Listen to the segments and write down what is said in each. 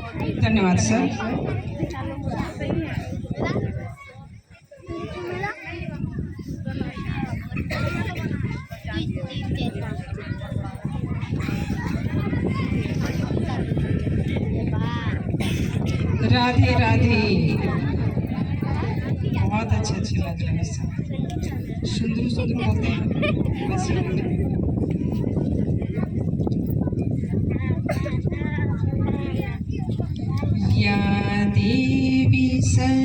धन्यवाद सर। राधे राधे। बहुत अच्छे अच्छे लग रहे हैं सब, सुंदर सुंदर होते हैं बस। या देवी सर्वभूतेषु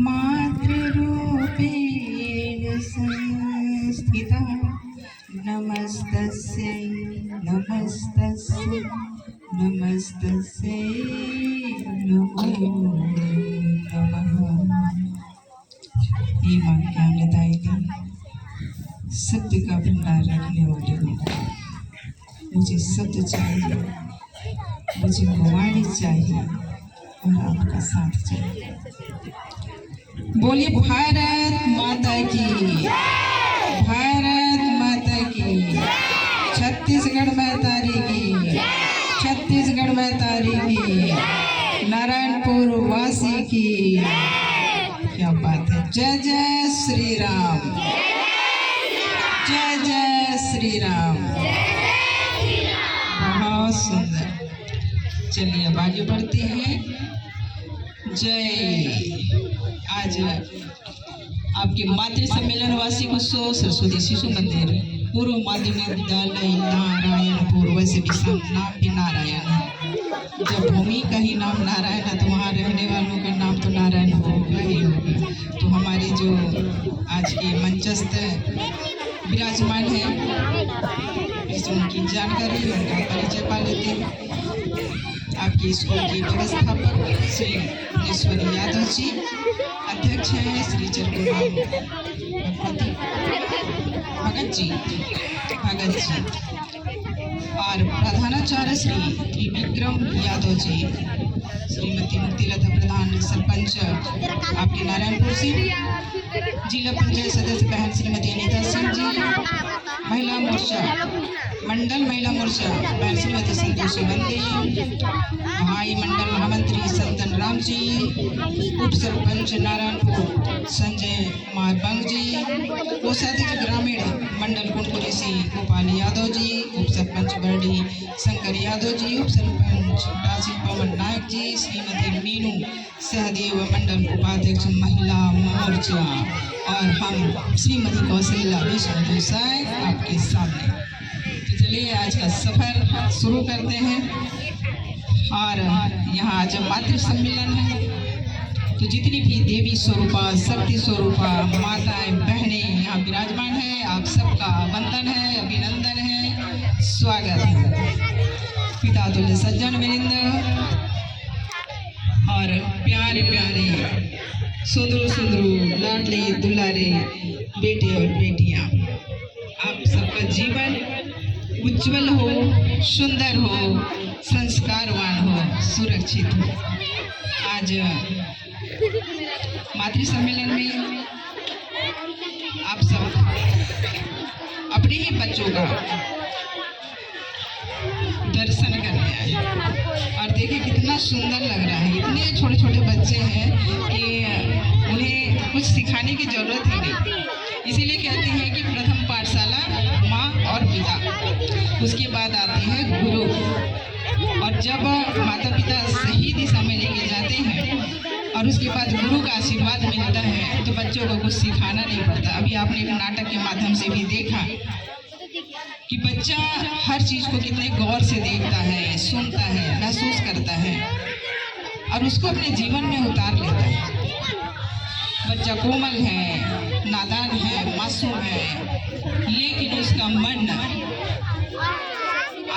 मातृरूपेण संस्थिता नमस्तस्यै नमस्तस्यै नमस्तस्यै नमो नमः। हे मां ज्ञानदायिनी, सत्य का भंडार रखने वाले हो, मुझे सत्य चाहिए, मुझे वाणी चाहिए और आपका साथ चाहिए। बोलिए भारत माता की, भारत माता की, छत्तीसगढ़ में तारी की, छत्तीसगढ़ में तारी की, नारायणपुर वासी की। क्या बात है। जय जय श्री राम, जय जय श्री राम। बहुत सुंदर। चलिए अब आगे बढ़ते हैं। जय। आज आपके मातृ सम्मेलन वार्षिक उत्सव सरस्वती शिशु मंदिर पूर्व माध्यमिक विद्यालय नारायणपुर। वैसे भी नाम भी नारायण है। जब भूमि का ही नाम नारायण है तो वहाँ रहने वालों का नाम तो नारायण होगा ही होगा। तो हमारे जो आज के मंचस्थ विराजमान है, उनकी जानकारी उनका परिचय पा लेते हैं। आपके स्कूल के व्यवस्थापक श्री ईश्वरी यादव जी, अध्यक्ष हैं श्री चरकुराम भगत जी, और प्रधानाचार्य श्री विक्रम यादव जी, श्रीमती मुक्तिलता प्रधान सरपंच आपके नारायणपुर से, जिला पंचायत सदस्य बहन श्रीमती अनीता सिंह जी, महिला मोर्चा मंडल महिला मोर्चा बहन श्रीमती संतोषी बंदे, भाई मंडल महामंत्री संतन राम जी, उप सरपंच नारायणपुर संजय कुमार बंग जी, कोषाध्यक्ष ग्रामीण मंडल कुंडकुरी से गोपाल यादव जी, उप सरपंच बरडी शंकर यादव जी, उप सरपंच राशि पवन नायक जी, श्रीमती मीनू सहदेव मंडल उपाध्यक्ष महिला मोर्चा, और हम श्रीमती कौशल्या विष्णु गोसाई आपके सामने। तो चलिए आज का सफर शुरू करते हैं। और यहाँ आज मातृ सम्मेलन है, तो जितनी भी देवी स्वरूपा शक्ति स्वरूपा माताएं बहनें यहाँ विराजमान है, आप सबका वंदन है, अभिनंदन है, स्वागत है। पिता तुल्य सज्जन वृंद और प्यारे प्यारे सुंदर सुंदर लाडले दुलारे बेटे और बेटियां, आप सबका जीवन उज्जवल हो, सुंदर हो, संस्कारवान हो, सुरक्षित हो। आज मातृ सम्मेलन में आप सब अपने ही बच्चों का दर्शन करने आए और देखिए कितना सुंदर लग रहा है। इतने छोटे छोटे बच्चे हैं कि उन्हें कुछ सिखाने की जरूरत ही नहीं। इसीलिए कहते हैं कि प्रथम पाठशाला माँ और पिता, उसके बाद आते हैं गुरु। और जब माता पिता सही दिशा में लेके जाते हैं और उसके बाद गुरु का आशीर्वाद मिलता है तो बच्चों को कुछ सिखाना नहीं पड़ता। अभी आपने एक नाटक के माध्यम से भी देखा कि बच्चा हर चीज को कितने गौर से देखता है, सुनता है, महसूस करता है और उसको अपने जीवन में उतार लेता है। बच्चा कोमल है, नादान है, मासूम है, लेकिन उसका मन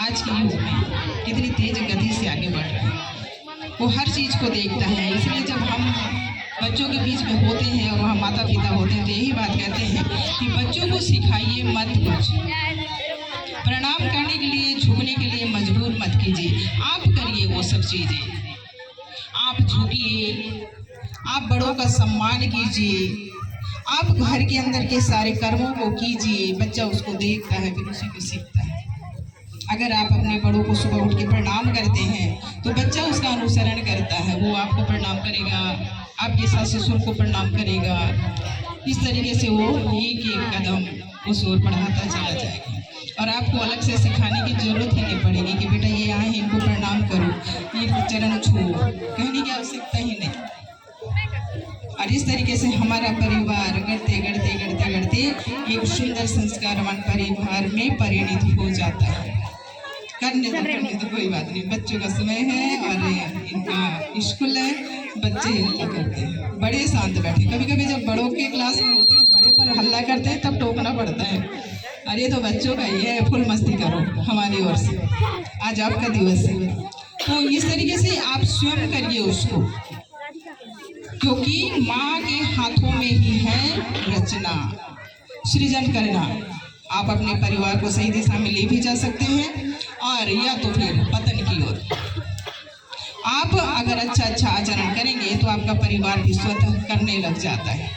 आज के युग में कितनी तेज गति से आगे बढ़ रहा है। वो हर चीज को देखता है। इसलिए जब हम बच्चों के बीच में होते हैं और वहाँ माता पिता होते हैं तो यही बात कहते हैं कि बच्चों को सिखाइए मत कुछ, प्रणाम करने के लिए झुकने के लिए मजबूर मत कीजिए, आप करिए वो सब चीजें। आप झुकिए, आप बड़ों का सम्मान कीजिए, आप घर के अंदर के सारे कर्मों को कीजिए। बच्चा उसको देखता है फिर उसी को सीखता है। अगर आप अपने बड़ों को सुबह उठ के प्रणाम करते हैं तो बच्चा उसका अनुसरण करता है, वो आपको प्रणाम करेगा, आपके सास ससुर को प्रणाम करेगा। इस तरीके से वो एक एक कदम उस ओर बढ़ाता चला जाएगा और आपको अलग से सिखाने की जरूरत ही नहीं पड़ेगी कि बेटा ये आए हैं इनको प्रणाम करो, ये चरण छुओ, कहने की आवश्यकता ही नहीं। और इस तरीके से हमारा परिवार गढ़ते गढ़ते गढ़ते गढ़ते एक सुंदर संस्कारवान परिवार में परिणित हो जाता है। करने तो कोई बात नहीं, बच्चों का समय है और इनका स्कूल है, बच्चे हल्ला करते हैं, बड़े शांत बैठे। कभी कभी जब बड़ों के क्लास में होते हैं, बड़े पर हल्ला करते हैं, तब टोकना पड़ता है, अरे तो बच्चों का ये है, फुल मस्ती करो हमारी ओर से, आज आपका दिवस है। तो इस तरीके से आप स्वयं करिए उसको, क्योंकि माँ के हाथों में ही है रचना, सृजन करना। आप अपने परिवार को सही दिशा में ले भी जा सकते हैं और या तो फिर पतन की ओर। आप अगर अच्छा आचरण करेंगे तो आपका परिवार भी स्वतः करने लग जाता है,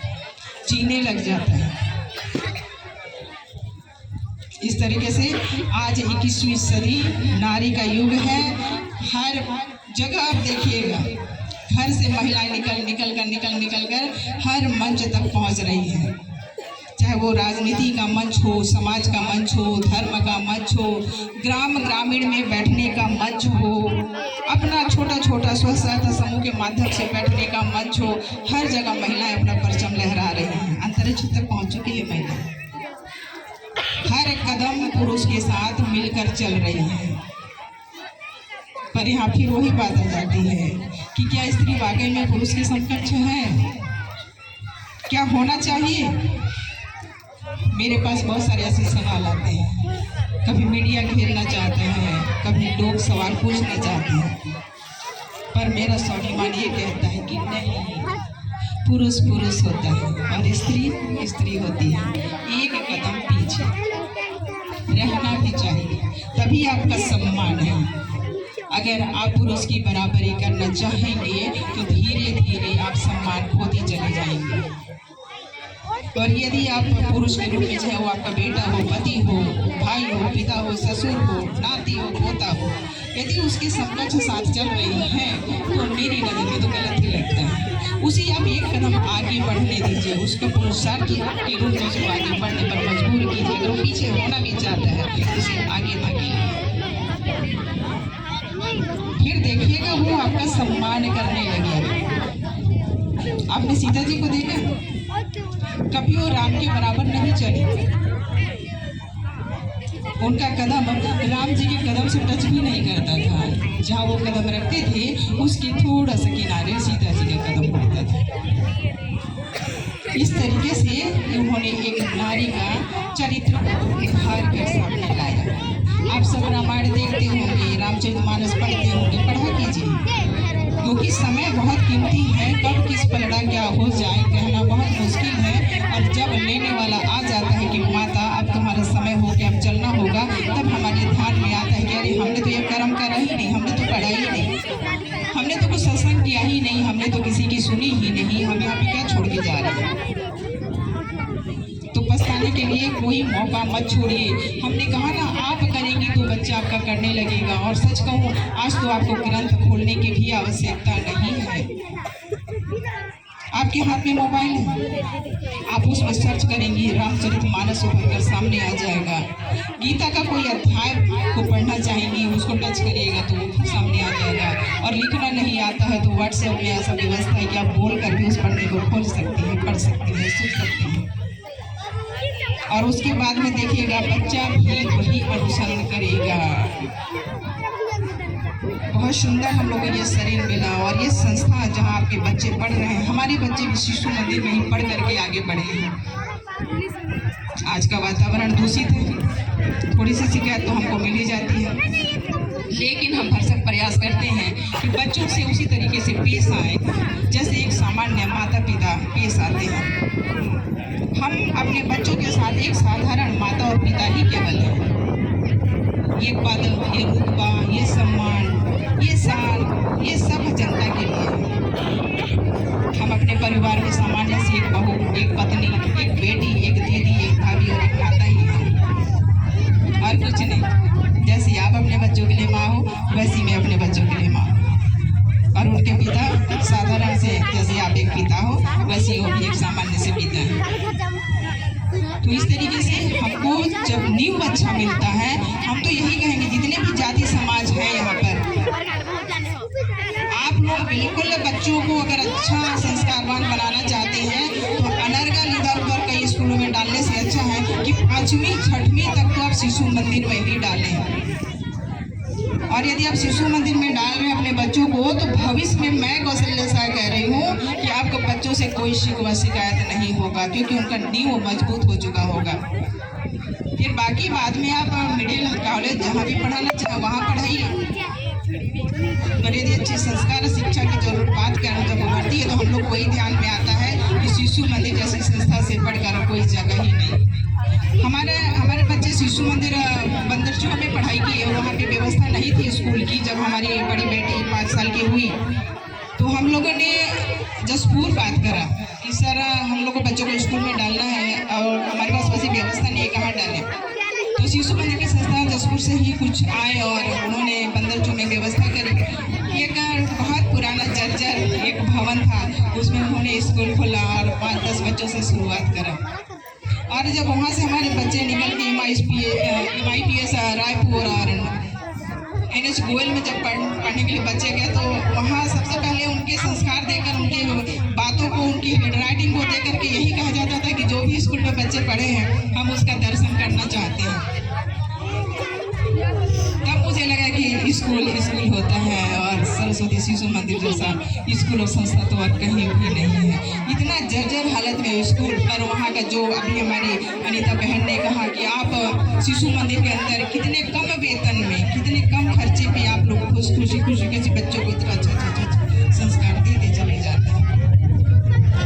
जीने लग जाता है। इस तरीके से आज 21वीं सदी नारी का युग है। हर जगह आप देखिएगा, घर से महिलाएं निकल कर हर मंच तक पहुंच रही हैं, चाहे वो राजनीति का मंच हो, समाज का मंच हो, धर्म का मंच हो, ग्रामीण में बैठने का मंच हो, अपना छोटा छोटा स्व सहायता समूह के माध्यम से बैठने का मंच हो, हर जगह महिलाएं अपना परचम लहरा रही हैं, अंतरिक्ष तक पहुंच चुकी है महिला, हर कदम पुरुष के साथ मिलकर चल रही है। पर यहाँ फिर वही बात आ जाती है कि क्या स्त्री वाकई में पुरुष के समकक्ष है, क्या होना चाहिए। मेरे पास बहुत सारे ऐसे सवाल आते हैं, कभी मीडिया घेरना चाहते हैं, कभी लोग सवाल पूछना चाहते हैं, पर मेरा स्वाभिमान ये कहता है कि नहीं, पुरुष पुरुष होता है और स्त्री स्त्री होती है। एक कदम पीछे रहना भी चाहिए, तभी आपका सम्मान है। अगर आप पुरुष की बराबरी करना चाहेंगे तो धीरे धीरे आप सम्मान खोते चले जाएंगे। और यदि आप पुरुष के रूप में, चाहे वो आपका बेटा हो, पति हो, भाई हो, पिता हो, ससुर हो, नाती हो, पोता हो, यदि उसके समकक्ष साथ चल रही हैं तो मेरी नज़र में तो गलत ही लगता है। उसे आप एक कदम आगे बढ़ने दीजिए, उसको पुरुषार्थ के रूप में उसको आगे बढ़ने पर मजबूर कीजिए। अगर वो पीछे होना भी चाहता है उसे आगे धकेलिए, फिर देखिएगा वो आपका सम्मान करने लगेगा। आपने सीता जी को देखा, कभी वो राम के बराबर नहीं चले, उनका कदम राम जी के कदम से टच भी नहीं करता था, जहाँ वो कदम रखते थे उसके थोड़ा सा किनारे सीता जी का कदम पड़ता था। इस तरीके से उन्होंने एक नारी का चरित्र उभार कर सामने लाया। आप सब रामायण देखते होंगे, रामचरितमानस पढ़ते होंगे, पढ़ा कीजिए, क्योंकि समय बहुत कीमती है, कब किस पलड़ा क्या हो जाए कहना बहुत मुश्किल है। और जब लेने वाला आ जाता है कि माता अब तुम्हारा समय हो गया, अब चलना होगा, तब हमारे ध्यान में आता है कि अरे हमने तो ये कर्म करा ही नहीं, हमने तो पढ़ा ही नहीं, हमने तो कुछ सत्संग किया ही नहीं, हमने तो किसी की सुनी ही नहीं, हम यहाँ पे क्या छोड़ के जा रहे हैं। तो पछताने के लिए कोई मौका मत छोड़िए। हमने कहा ना, आप करेंगे तो बच्चा आपका करने लगेगा। और सच कहूँ, आज तो आपको ग्रंथ खोलने की भी आवश्यकता नहीं है, आपके हाथ में मोबाइल है, आप उसमें सर्च करेंगे, रामचरितमानस उभर कर सामने आ जाएगा। गीता का कोई अध्याय को पढ़ना चाहेंगी, उसको टच करिएगा तो वो सामने आ जाएगा। और लिखना नहीं आता है तो व्हाट्सएप में ऐसा व्यवस्था है कि आप बोल कर भी उस पढ़ने को खोल सकती हैं, पढ़ सकती हैं, सुन सकती हैं। और उसके बाद में देखिएगा बच्चा भी वही अनुसरण करेगा। बहुत सुंदर हम लोग को ये शरीर मिला और ये संस्था जहाँ आपके बच्चे पढ़ रहे हैं, हमारे बच्चे भी शिशु मंदिर में ही पढ़ करके आगे बढ़े हैं। आज का वातावरण दूषित है, थोड़ी सी शिकायत तो हमको मिल ही जाती है, लेकिन हम भरसक प्रयास करते हैं कि बच्चों से उसी तरीके से पेश आए जैसे एक सामान्य माता पिता पेश आते हैं। हम अपने बच्चों के साथ एक साधारण माता और पिता ही केवल है। ये पद, ये रुतबा, ये सम्मान, ये शान, ये सब जनता के लिए। हम अपने परिवार में सामान्य से एक बहू, एक पत्नी, एक बेटी, एक दीदी, एक भाभी और एक माता ही है, और कुछ नहीं। जैसी आप अपने बच्चों के लिए माँ हो, वैसी मैं अपने बच्चों के लिए माँ हूँ। और उनके पिता साधारण से, जैसे आप एक पिता हो वैसे वो भी एक सामान्य से पिता है। तो इस तरीके से हमको जब नींव अच्छा मिलता है, हम तो यही कहेंगे जितने भी जाति समाज है यहाँ पर, आप लोग बिल्कुल बच्चों को अगर अच्छा संस्कारवान बनाना चाहते हैं तो अनर्गल इधर उधर कई स्कूलों में डालने से अच्छा है कि 5वीं 6वीं तक तो आप शिशु मंदिर में ही डालें। और यदि आप शिशु मंदिर में डाल रहे हैं अपने बच्चों को, तो भविष्य में मैं कौशल्या शाह कह रही हूँ कि आपको बच्चों से कोई शिकवा शिकायत नहीं होगा, क्योंकि उनका नींव मजबूत हो चुका होगा। फिर बाकी बाद में आप मिडिल कॉलेज जहाँ भी पढ़ाना चाहें वहाँ पढ़ाइए। और यदि अच्छी संस्कार शिक्षा की जरूरत बात करें जब बढ़ती है तो हम लोग को ही ध्यान में आता है कि शिशु मंदिर जैसी संस्था से पढ़कर कोई जगह ही नहीं। हमारे बच्चे शिशु मंदिर बंदरचूहा में पढ़ाई की है, वहाँ पे व्यवस्था नहीं थी स्कूल की। जब हमारी बड़ी बेटी 5 साल की हुई तो हम लोगों ने जसपुर बात करा कि सर हम लोग को बच्चों को स्कूल में डालना है और हमारे पास वैसी व्यवस्था नहीं है, कहाँ डालें। तो शिशु मंदिर की संस्था जसपुर से ही कुछ आए और उन्होंने बंदरचूहा में व्यवस्था करी। एक बहुत पुराना जर्जर एक भवन था, उसमें उन्होंने स्कूल खोला और 5-10 बच्चों से शुरुआत करा। और जब वहाँ से हमारे बच्चे निकल के MIPS रायपुर और NH गोयल में जब पढ़ने के लिए बच्चे गए तो वहाँ सबसे पहले उनके संस्कार देकर, उनके बातों को, उनकी हैंडराइटिंग को देकर के यही कहा जाता था कि जो भी स्कूल में बच्चे पढ़े हैं हम उसका दर्शन करना चाहते हैं। तब मुझे लगा कि स्कूल होता है और सरस्वती शिशु मंदिर जैसा स्कूल और संस्था तो और कहीं भी नहीं है। इतना जर्जर हालत में स्कूल, पर वहाँ का जो अभी हमारी अनीता बहन ने कहा कि आप शिशु मंदिर के अंदर कितने कम वेतन में, कितने कम खर्चे पे आप लोग खुशी के बच्चों को इतना अच्छा संस्कार देते चले जाते हैं।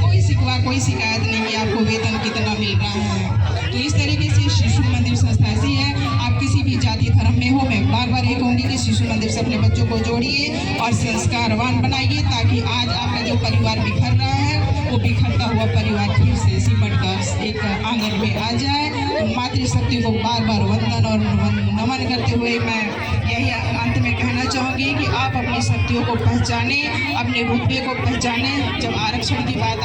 कोई शिकवा कोई शिकायत नहीं कि आपको वेतन कितना मिल रहा है। तो इस तरीके से शिशु मंदिर संस्था ऐसी है, आप किसी भी जाति धर्म में हो, मैं बार ये कहूँगी कि शिशु मंदिर से अपने बच्चों को जोड़िए और संस्कारवान बनाइए, ताकि आज आपका जो परिवार बिखर रहा है वो बिखरता हुआ परिवार फिर से सिमट कर एक आंगन में आ जाए। तो मातृशक्ति को बार वंदन और नमन करते हुए मैं यही अंत में कहना चाहूँगी कि आप अपनी शक्तियों को पहचाने, अपने रुतबे को पहचाने। जब आरक्षण की बात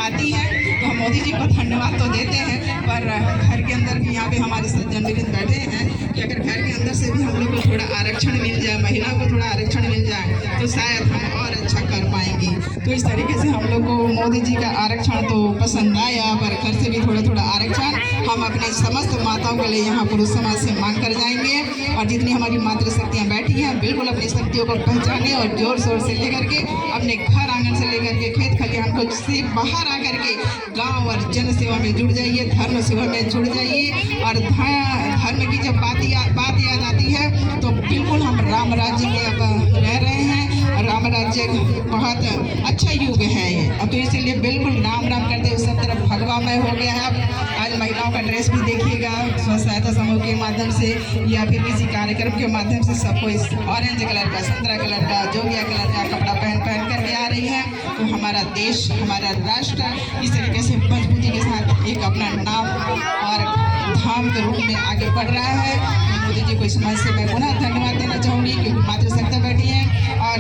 आती है तो हम मोदी जी को धन्यवाद तो देते हैं, पर घर के अंदर भी यहाँ पे हमारे सज्जन मिलित बैठे हैं कि अगर घर के अंदर से भी हम लोग को थोड़ा आरक्षण मिल जाए, महिलाओं को थोड़ा आरक्षण मिल जाए तो शायद हम और अच्छा कर पाएंगे। तो इस तरीके से हम लोग को मोदी जी का आरक्षण तो पसंद आया, पर घर से भी थोड़ा आरक्षण हम अपने समस्त माताओं के लिए यहाँ पुरुष समाज से मांग कर जाएंगे। और जितनी हमारी मातृशक्तियाँ बैठी हैं बिल्कुल अपनी शक्तियों को पहचाने और जोर शोर से लेकर के अपने घर आंगन से लेकर के खेत खलिहान को से बाहर आकर के गांव और जन सेवा में जुड़ जाइए, धर्म सेवा में जुड़ जाइए। और धर्म की जब बात याद आती है तो बिल्कुल हम राम राज्य में अब रह रहे हैं। राम राज्य बहुत अच्छा युग है ये, अब तो इसीलिए बिल्कुल राम करते हुए सब तरफ भगवामय हो गया है। आज महिलाओं का ड्रेस भी देखिएगा, स्व सहायता समूह के माध्यम से या फिर किसी कार्यक्रम के माध्यम से सबको इस ऑरेंज कलर का, संतरा कलर का, जोगिया कलर का कपड़ा पहन करके आ रही है। तो हमारा देश, हमारा राष्ट्र इस तरीके से मजबूती के साथ एक अपना नाम और धाम के रूप में आगे बढ़ रहा है। मोदी जी को इस मंच से मैं पुनः धन्यवाद देना चाहूँगी क्योंकि मातृशक्ति बैठी है। और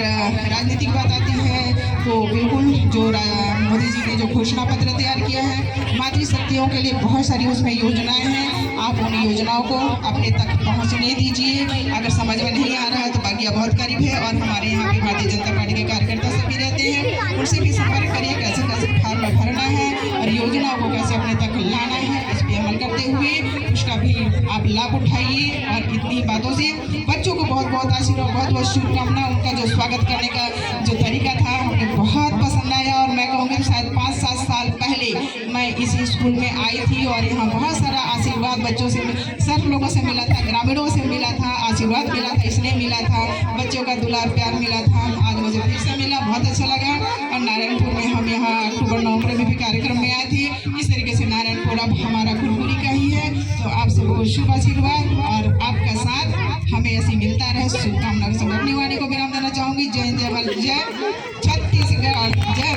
राजनीतिक बात आती है तो बिल्कुल जो मोदी जी ने जो घोषणा पत्र तैयार किया है मातृशक्तियों के लिए, बहुत सारी उसमें योजनाएं हैं। आप उन योजनाओं को अपने तक पहुंचने दीजिए। अगर समझ में नहीं आ रहा है तो बागिया बहुत करीब है और हमारे यहाँ भी भारतीय जनता पार्टी के कार्यकर्ता सभी रहते हैं, उनसे भी संपर्क करिए कैसे फॉर्म भरना है और योजनाओं को कैसे अपने तक लाना है। इस पर अमल करते हुए उसका भी आप लाभ उठाइए। और इतनी बातों से बच्चों को बहुत आशीर्वाद, बहुत शुभकामना। उनका जो स्वागत करने का जो तरीका था हमें बहुत पसंद आया और मैं कहूँगी शायद 5-7 साल पहले मैं इसी स्कूल में आई थी और यहाँ बहुत सारा आशीर्वाद बच्चों से, सब लोगों से मिला था, ग्रामीणों से मिला था, आशीर्वाद मिला था, स्नेह मिला था, बच्चों का दुलार प्यार मिला था। आज मुझे फिर से मिला, बहुत अच्छा लगा। और नारायणपुर में हम यहाँ अक्टूबर-नवंबर में भी कार्यक्रम में आए थे। इस तरीके से नारायणपुर अब हमारा खुरपुरी का ही है। तो आपसे बहुत शुभ आशीर्वाद और आपका साथ हमें ऐसे मिलता रहे, शुभकामना।